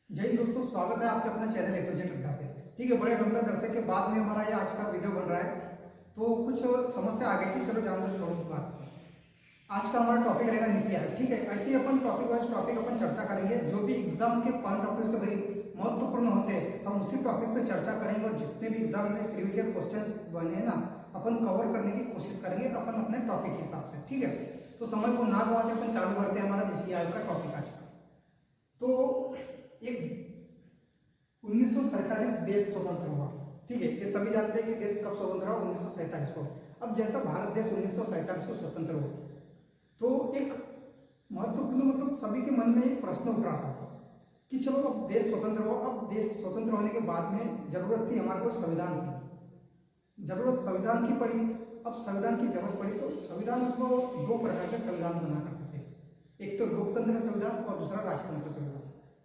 जय हिंद दोस्तों, स्वागत है आपके अपना चैनल ए टू जेड अड्डा पे। ठीक है, बड़े लंबे दरसे के बाद में हमारा ये आज का वीडियो बन रहा है। तो कुछ समस्या आ गई थी, चलो जान दो छोड़ो बात। आज का हमारा टॉपिक रहेगा नीति आयोग। ठीक है, ऐसे ही अपन टॉपिक वाइज टॉपिक अपन चर्चा करेंगे। जो भी एग्जाम के पॉइंट ऑफ व्यू से भाई महत्वपूर्ण होते हैं हम उसी टॉपिक पे चर्चा करेंगे, और जितने भी एग्जाम में प्रीवियस ईयर क्वेश्चन बने हैं ना अपन कवर करने की कोशिश करेंगे अपन अपने टॉपिक के हिसाब से। ठीक है, तो समय को ना गवाते अपन चालू करते हैं हमारा नीति आयोग का टॉपिक आज का। तो एक 1947 देश स्वतंत्र हुआ। ठीक है, ये सभी जानते हैं कि देश कब स्वतंत्र हुआ, 1947 को। अब जैसा भारत देश 1947 को स्वतंत्र हुआ तो एक महत्वपूर्ण मतलब सभी के मन में एक प्रश्न उठ रहा था कि चलो अब देश स्वतंत्र हुआ। अब देश स्वतंत्र होने के बाद में जरूरत थी हमारे को संविधान की, जरूरत संविधान की पड़ी। अब संविधान की जरूरत पड़ी तो संविधान को दो प्रकार के संविधान बना करते थे, एक तो लोकतंत्र संविधान और दूसरा राजतंत्र संविधान।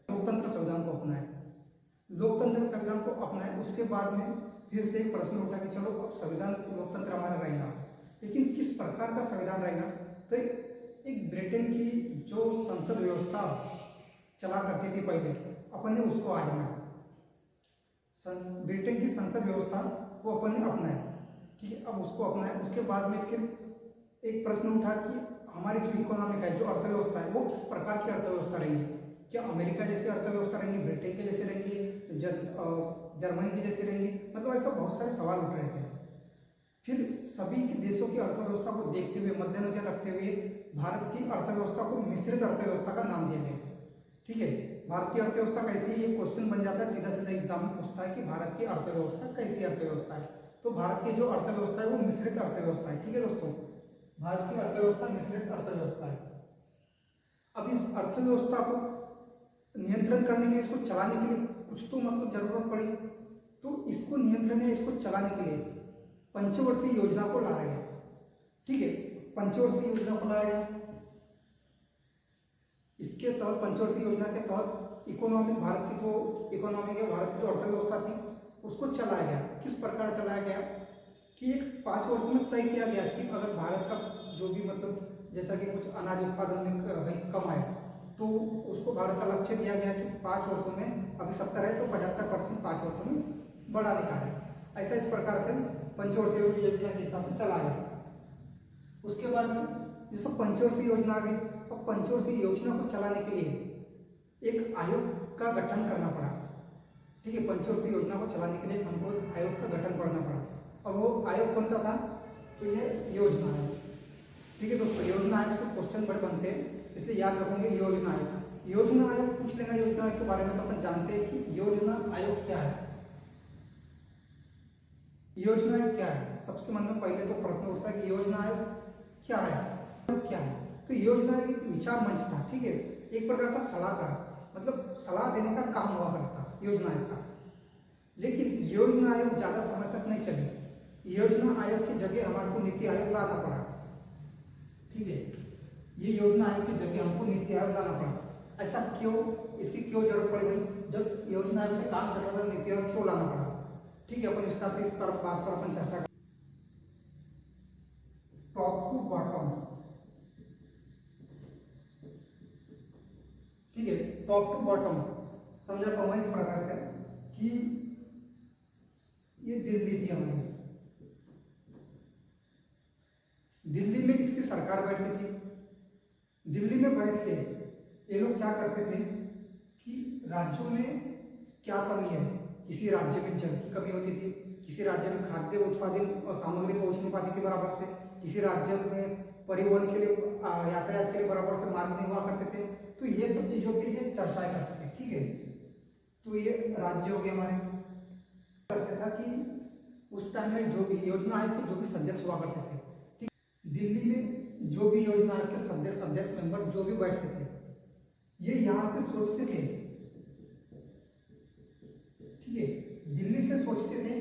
लोकतंत्र संविधान को अपनाया, लोकतंत्र संविधान को अपनाया। उसके बाद में फिर से एक प्रश्न उठा कि चलो अब संविधान लोकतंत्र हमारा रहेगा, लेकिन किस प्रकार का संविधान रहेगा। तो एक ब्रिटेन की जो संसद व्यवस्था चला करती थी पहले, अपन ने उसको आजमाया। ब्रिटेन की संसद व्यवस्था वो अपन ने अपनाया। ठीक है, अब उसको अपनाया। उसके बाद में फिर एक प्रश्न उठा कि हमारी जो इकोनॉमिक है, जो अर्थव्यवस्था है, वो किस प्रकार की अर्थव्यवस्था रहेगी। क्या अमेरिका जैसी अर्थव्यवस्था रहेंगी, ब्रिटेन के जैसे रहेंगी, जर्मनी की जैसी रहेंगी। मतलब ऐसा बहुत सारे सवाल उठ रहे थे। फिर सभी देशों की अर्थव्यवस्था को देखते हुए, मद्देनजर रखते हुए भारत की अर्थव्यवस्था को मिश्रित अर्थव्यवस्था का नाम दिया गया। ठीक है, भारत की अर्थव्यवस्था कैसी है, ये क्वेश्चन बन जाता है सीधा सीधा एग्जाम में पूछता है कि भारत की अर्थव्यवस्था कैसी अर्थव्यवस्था है। तो भारत की जो अर्थव्यवस्था है वो मिश्रित अर्थव्यवस्था है। ठीक है दोस्तों, भारत की अर्थव्यवस्था मिश्रित अर्थव्यवस्था है। अब इस अर्थव्यवस्था को नियंत्रण करने के लिए, इसको चलाने के लिए कुछ तो मतलब जरूरत पड़ी। तो इसको नियंत्रण में, इसको चलाने के लिए पंचवर्षीय योजना को लाया गया। ठीक है, पंचवर्षीय योजना को लाया गया। इसके तहत, पंचवर्षीय योजना के तहत इकोनॉमिक, भारत की जो इकोनॉमिक है, भारत की जो अर्थव्यवस्था थी उसको चलाया गया। किस प्रकार चलाया गया कि एक 5 वर्ष में तय किया गया कि अगर भारत का जो भी मतलब जैसा कि कुछ अनाज उत्पादन में कम आए तो उसको भारत का लक्ष्य दिया गया कि 5 वर्षों में, अभी 70 है तो 75% 5 वर्षों में बढ़ाने का है। ऐसा इस प्रकार से पंचवर्षीय योजना के हिसाब से चला गया। उसके बाद जैसे पंचवर्षीय योजना आ गई, अब पंचवर्षीय योजना को चलाने के लिए एक आयोग का गठन करना पड़ा। ठीक है, पंचवर्षीय योजना को चलाने के लिए हमको एक आयोग का गठन करना पड़ा। अब वो आयोग कौन सा था, तो ये योजना आयोग। ठीक है दोस्तों, योजना आयोग से क्वेश्चन बड़े बनते हैं, इसलिए याद रखेंगे योजना आयोग। योजना आयोग पूछ लेना योजना आयोग के बारे में, तो अपन जानते हैं कि योजना आयोग क्या है। योजना आयोग क्या है, सबके मन में पहले तो प्रश्न उठता है कि योजना आयोग क्या है, क्या है। तो योजना आयोग एक विचार मंच था। ठीक है, एक प्रकार का सलाहकार, मतलब सलाह देने का काम हुआ करता योजना आयोग का। लेकिन योजना आयोग ज्यादा समय तक नहीं चली। योजना आयोग की जगह हमारे को नीति आयोग लाना पड़ा। ठीक है, ये योजना आयोग की जगह हमको नीति आयोग लाना पड़ा। ऐसा क्यों, इसकी क्यों जरूरत पड़ी भाई, जब योजना आयोग से काम चल रहा था, नीति आयोग क्यों लाना पड़ा। ठीक है, अपन विस्तार से इस पर बात पर अपन चर्चा करें। Top to bottom. ठीक है, टॉप टू बॉटम समझाता हूं मैं इस प्रकार से कि ये दिल्ली थी हमारी, दिल्ली में किसकी सरकार बैठती थी। दिल्ली में बैठ के ये लोग क्या करते थे कि राज्यों में क्या कमी है, किसी राज्य में जल की कमी होती थी, किसी राज्य में खाद्य उत्पादन और सामग्री पहुंच नहीं पाती थी बराबर से, किसी राज्य में परिवहन के लिए, यातायात के लिए बराबर से मार्ग नहीं हुआ करते थे। तो ये सब चीजों के लिए चर्चाएं करते थे। ठीक है, तो ये राज्य हो गए हमारे। करते था कि उस टाइम में जो भी योजना आयोग के जो भी सदस्य हुआ करते थे, ठीक, दिल्ली में जो भी योजना आयोग के सदस्य, अध्यक्ष, मेंबर जो भी बैठते थे, ये यहाँ से सोचते थे। ठीक है, दिल्ली से सोचते थे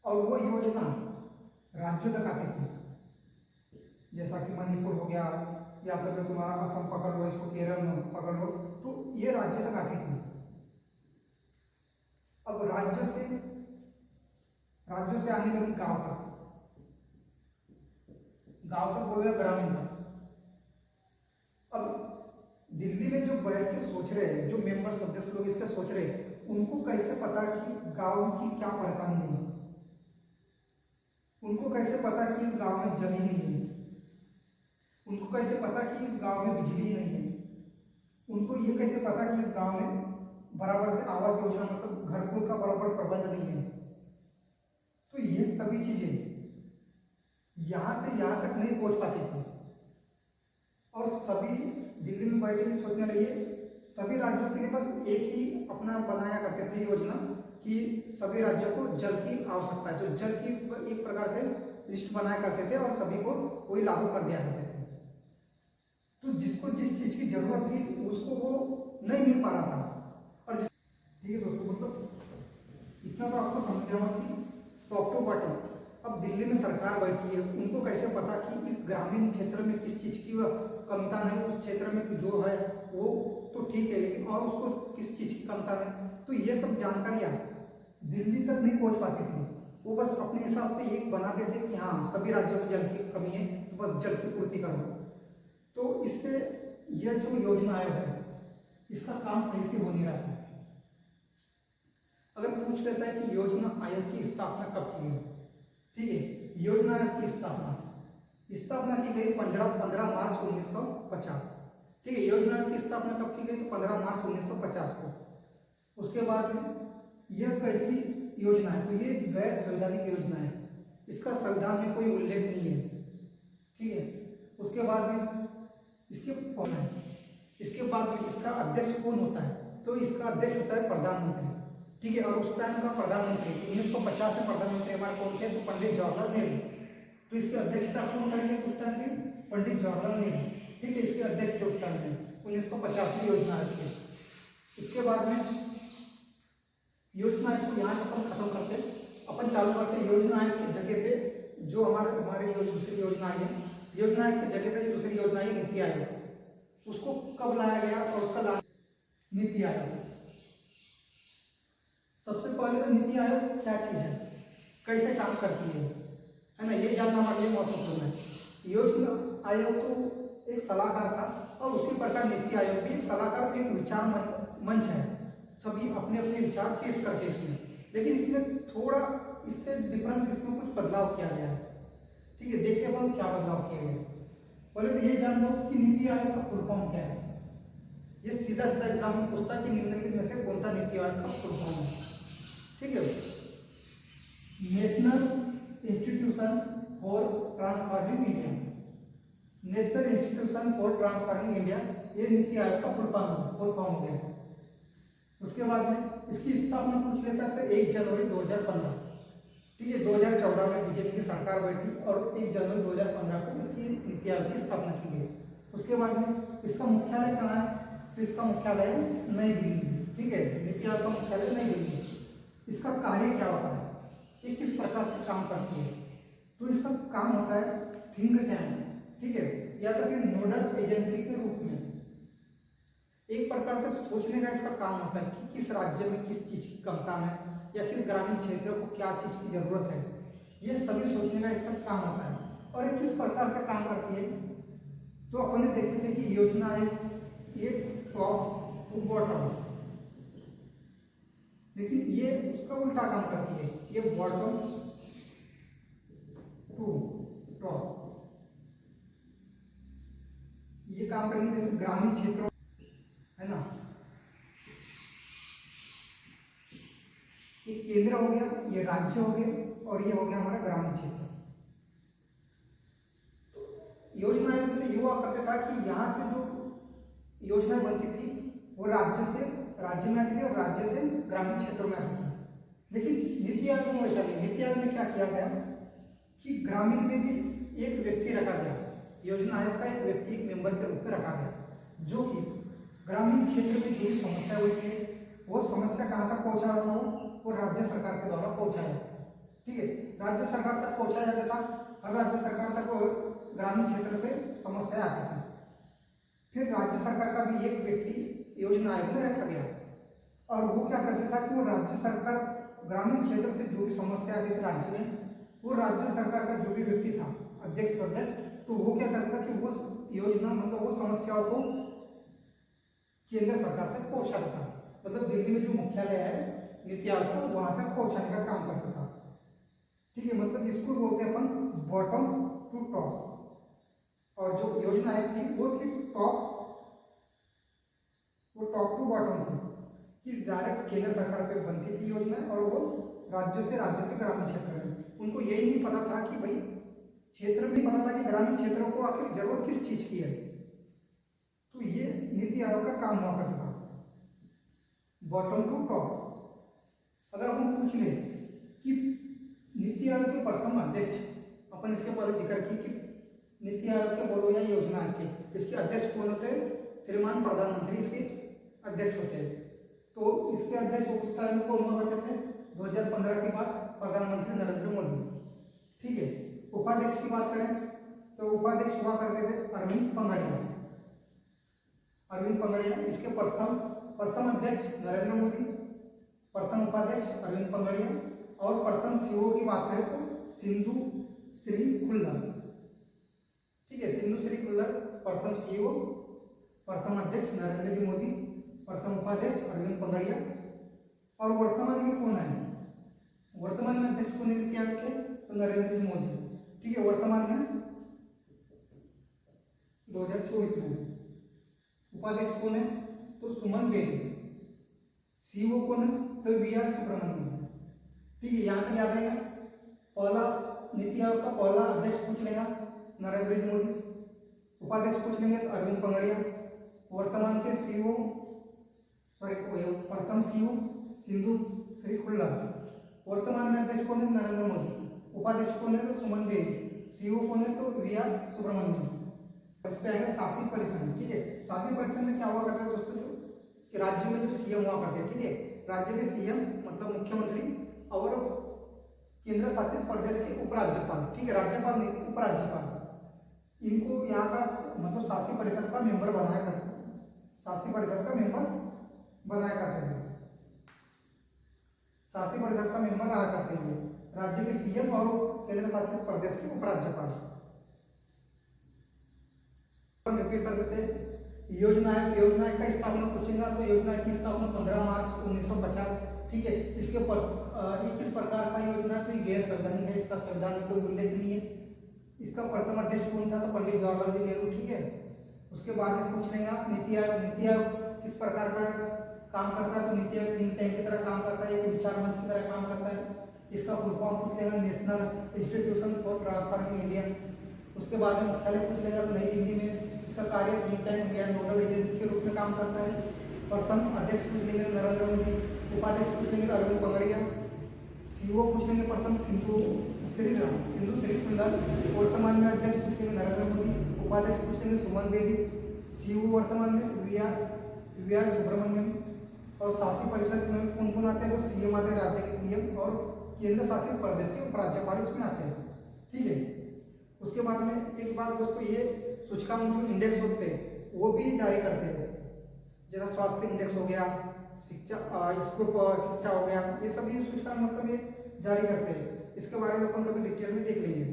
और वो योजना राज्यों तक आती थी। जैसा कि मणिपुर हो गया, या तो तुम्हारा असम पकड़ लो, इसको केरल में पकड़ लो, तो ये राज्य तक आती थी। अब राज्य से आने लगी गांव तक, गांव तक बोलो या ग्रामीण तक। अब दिल्ली में जो बैठ के सोच रहे हैं, जो मेंबर्स सदस्य लोग इसका सोच रहे हैं, उनको कैसे पता कि गांव की क्या परेशानी है, उनको कैसे पता कि इस गांव में जमीन नहीं है, उनको कैसे पता कि इस गांव में बिजली नहीं है, उनको ये कैसे पता कि इस गांव में बराबर से आवास योजना मतलब घरकुल का बराबर प्रबंध नहीं है। तो ये सभी चीजें यहां से यहां तक नहीं पहुंच पाती थी और सभी दिल्ली में बैठे सोचने लगे, सभी राज्यों के लिए बस एक ही अपना बनाया करते थे योजना कि सभी राज्यों को जल की आवश्यकता है, तो जल की एक प्रकार से लिस्ट बनाया करते थे और सभी को वही लागू कर दिया करते थे। तो जिसको जिस चीज की जरूरत थी उसको वो नहीं मिल पा रहा था। और ठीक है दोस्तों, मतलब इतना तो आपको समझ गया कि टॉप टू बॉटम अब दिल्ली में सरकार बैठी है, उनको कैसे पता कि इस ग्रामीण क्षेत्र में किस चीज की कमता नहीं, उस क्षेत्र में जो है वो तो ठीक है लेकिन और उसको किस चीज की कमता है। तो ये सब जानकारियां दिल्ली तक नहीं पहुंच पाती थी, वो बस अपने हिसाब से ये बनाते थे कि हाँ सभी राज्यों में जल की कमी है तो बस जल की पूर्ति करो। तो इससे यह जो योजना आयोग है इसका काम सही से हो नहीं रहा है। अगर पूछ लेता है कि योजना आयोग की स्थापना कब की गई, ठीक है, योजना आयोग की स्थापना की गई 15 मार्च 1950। ठीक है, योजना की स्थापना कब की गई तो 15 मार्च 1950 को। उसके बाद में यह कैसी योजना है तो ये गैर संवैधानिक योजना है, इसका संविधान में कोई उल्लेख नहीं है। ठीक है, उसके बाद में इसके कौन है, इसके बाद में इसका अध्यक्ष कौन होता है तो इसका अध्यक्ष होता है प्रधानमंत्री। ठीक है, और उस टाइम का प्रधानमंत्री 1950 में प्रधानमंत्री हमारे कौन थे तो पंडित जवाहरलाल नेहरू। तो इसकी अध्यक्षता कौन करेंगे उस टाइम के पंडित जवाहरलाल नेहरू। ठीक है, इसके अध्यक्ष उस टाइम में 1950 की योजना है। इसके बाद में योजना आयोग को यहाँ अपन खत्म करते, अपन चालू करते योजना आयोग की जगह पे जो हमारे दूसरी योजना आई है, योजना आयोग की जगह पे जो दूसरी योजना आई नीति आयोग, उसको कब लाया गया और उसका नीति आयोग। सबसे पहले तो नीति आयोग क्या चीज है, कैसे काम करती है ना, ये जानना हमारे लिए महत्वपूर्ण है। योजना आयोग तो एक सलाहकार था और उसी प्रकार नीति आयोग भी एक सलाहकार, एक विचार मंच है, सभी अपने अपने विचार पेश करते इसमें, लेकिन इसमें थोड़ा इससे डिफरेंट इसमें कुछ बदलाव किया गया है। ठीक है, देखते हैं क्या बदलाव किया गया। पहले तो ये जान लो कि नीति आयोग का फुल फॉर्म क्या है। ये सीधा सीधा एग्जाम में पूछता है कि निम्नलिखित में से कौन सा नीति आयोग का फुल फॉर्म है। ठीक है, national institution for transforming India, national institution for transforming India, ये नीति आयोग का फुल फॉर्म हो गया। उसके बाद में इसकी स्थापना पूछ लेता है तो 1 जनवरी 2015। ठीक है, 2014 में बीजेपी की सरकार बैठी और 1 जनवरी 2015 को इसकी नीति आयोग की स्थापना की गई। उसके बाद में इसका मुख्यालय कहाँ है तो इसका मुख्यालय नई दिल्ली। ठीक है, नीति आयोग का मुख्यालय नई दिल्ली। इसका कार्य क्या होता है, ये किस प्रकार से काम करती है तो इसका काम होता है थिंक टैंक। ठीक है, या तो फिर नोडल एजेंसी के रूप में एक प्रकार से सोचने का इसका काम होता है कि किस राज्य में किस चीज की कमता है या किस ग्रामीण क्षेत्र को क्या चीज की जरूरत है, ये सभी सोचने का इसका काम होता है। और ये किस प्रकार से काम करती है तो अपन ने देखे थे कि योजना है ये टॉप टू बॉटम, लेकिन ये उसका उल्टा काम करती है, ये बॉटम टू टॉप ये काम करेंगे। जैसे ग्रामीण क्षेत्रों है ना, ये केंद्र हो गया, ये राज्य हो गया और ये हो गया हमारा ग्रामीण क्षेत्र। तो योजना आयोग में ये हुआ करता था कि यहाँ से जो योजनाएं बनती थी वो राज्य में आती थी और राज्य से ग्रामीण क्षेत्रों में आती थी। लेकिन नीति आयोग में वैसा नहीं, नीति आयोग में क्या किया गया कि ग्रामीण में भी एक व्यक्ति रखा गया, योजना आयोग का एक व्यक्ति एक मेंबर के रूप में रखा गया जो कि ग्रामीण क्षेत्र में जो भी समस्या हुई थी वो समस्या कहाँ तक पहुंचा रहा था वो राज्य सरकार के द्वारा पहुंचाया जाता। ठीक है, राज्य सरकार तक पहुंचाया जाता था, हर राज्य सरकार तक ग्रामीण क्षेत्र से समस्या आती थी। फिर राज्य सरकार का भी एक व्यक्ति योजना आयोग में रखा गया और वो क्या करता था कि वो राज्य सरकार ग्रामीण क्षेत्र से जो भी समस्या आती थी राज्य में, वो राज्य सरकार का जो भी व्यक्ति था अध्यक्ष सदस्य, तो वो क्या करता कि वो योजना मतलब वो समस्याओं को केंद्र सरकार तक पहुंचाता था। मतलब दिल्ली में जो मुख्यालय है नीति आयोग का वहां तक पहुंचाने का काम करता था। ठीक है, मतलब इसको बोलते हैं अपन बॉटम टू टॉप। और जो योजना है थी वो थी टॉप टू बॉटम थी, कि डायरेक्ट केंद्र सरकार पे बनती थी योजना, और वो राज्य से ग्रामीण क्षेत्र में। उनको यही नहीं पता था कि भाई क्षेत्र में पता था कि ग्रामीण क्षेत्रों को आखिर जरूरत किस चीज की है। तो ये नीति आयोग का काम हुआ करता था, बॉटम टू टॉप। अगर हम पूछ ले कि नीति आयोग के प्रथम अध्यक्ष, अपन इसके पहले जिक्र की कि नीति आयोग के बोलो या योजना के, इसके अध्यक्ष कौन होते हैं? श्रीमान प्रधानमंत्री इसके अध्यक्ष होते हैं। तो इसके अध्यक्ष उस टाइम में कौन हुआ करते थे? 2015 के बाद प्रधानमंत्री नरेंद्र मोदी। ठीक है, उपाध्यक्ष की बात करें तो उपाध्यक्ष हुआ करते थे अरविंद पंगड़िया। इसके प्रथम अध्यक्ष नरेंद्र मोदी, प्रथम उपाध्यक्ष अरविंद पंगड़िया, और प्रथम सीओ की बात करें तो सिंधु श्री खुल्लर। ठीक है, सिंधु श्री खुल्लर प्रथम सीओ, प्रथम अध्यक्ष नरेंद्र जी मोदी, प्रथम उपाध्यक्ष अरविंद पंगड़िया। और वर्तमान में कौन है? वर्तमान में अध्यक्ष कौन है नीति आयोग के? तो नरेंद्र जी मोदी। ठीक है, वर्तमान में 2024 में उपाध्यक्ष कौन है? तो सुमन बेरी। सीओ कौन है? तो वी.आर. सुब्रमण्यम। ठीक है, यहाँ तक याद रहेगा। पहला नीति आयोग का पहला अध्यक्ष पूछ लेगा नरेंद्र जी मोदी, उपाध्यक्ष पूछ लेंगे तो अरविंद पंगड़िया, वर्तमान के सीओ प्रथम सीओ सिंधु श्री खुल्लर, वर्तमान में अध्यक्ष कौन है? नरेंद्र मोदी, उपाध्यक्ष कौन है? तो सुमन बेरी, सीओ कौन है? तो वी.आर. सुब्रमण्यम। इस पे आएगा शासी परिषद। ठीक है, शासी परिषद में क्या हुआ करता है दोस्तों? जो कि राज्य में जो सीएम हुआ करते हैं, ठीक है, राज्य के सीएम मतलब मुख्यमंत्री और केंद्र शासित प्रदेश के उपराज्यपाल। ठीक है, राज्यपाल नहीं, उपराज्यपाल, इनको यहाँ का मतलब शासी परिषद का मेंबर बनाया करते हैं, शासी परिषद का मेंबर बनाया करते हैं, शासी परिषद का मेंबर रहा करते हैं राज्य के सीएम और केंद्र शासित प्रदेश के उपराज्यपाल। रिपीट कर देते हैं। योजना का स्थापना पूछेगा तो योजना की स्थापना 15 मार्च 1950। ठीक है, इसके पर किस प्रकार का योजना? तो गैर संवैधानिक है, इसका संवैधानिक कोई उल्लेख नहीं है। इसका प्रथम अध्यक्ष कौन था? तो पंडित जवाहरलाल जी नेहरू। ठीक है, उसके बाद में पूछ लेगा नीति आयोग किस प्रकार का काम करता है? तो नीति आयोग थिंक टैंक की तरह काम करता है, एक विचार मंच की तरह काम करता है। इसका फुल फॉर्म पूछ लेगा national institution for transforming India. उसके बाद में मुख्यालय पूछ लेगा तो नई दिल्ली में। इसका कार्य थिंक टैंक या नोडल एजेंसी के रूप में काम करता है। प्रथम अध्यक्ष पूछ लेंगे नरेंद्र मोदी, उपाध्यक्ष पूछ लेंगे अरविंद पंगड़िया, सीओ पूछ लेंगे प्रथम सिंधु श्री खुल्लर, वर्तमान में अध्यक्ष पूछ लेंगे नरेंद्र मोदी, उपाध्यक्ष पूछ लेंगे सुमन बेरी, सीओ वर्तमान में वी.आर. सुब्रमण्यम। और शासी परिषद में कौन कौन आते हैं? तो सीएम आते हैं, राज्य के सीएम, और केंद्र शासित प्रदेश के उपराज्यपाल इसमें आते हैं। ठीक है, उसके बाद में एक बात दोस्तों, ये सूचकांक जो इंडेक्स होते हैं वो भी जारी करते हैं, जैसा स्वास्थ्य इंडेक्स हो गया, शिक्षा हो गया, ये सभी सूचकांक मतलब ये जारी करते हैं। इसके बारे में अपन कभी डिटेल में देख लेंगे।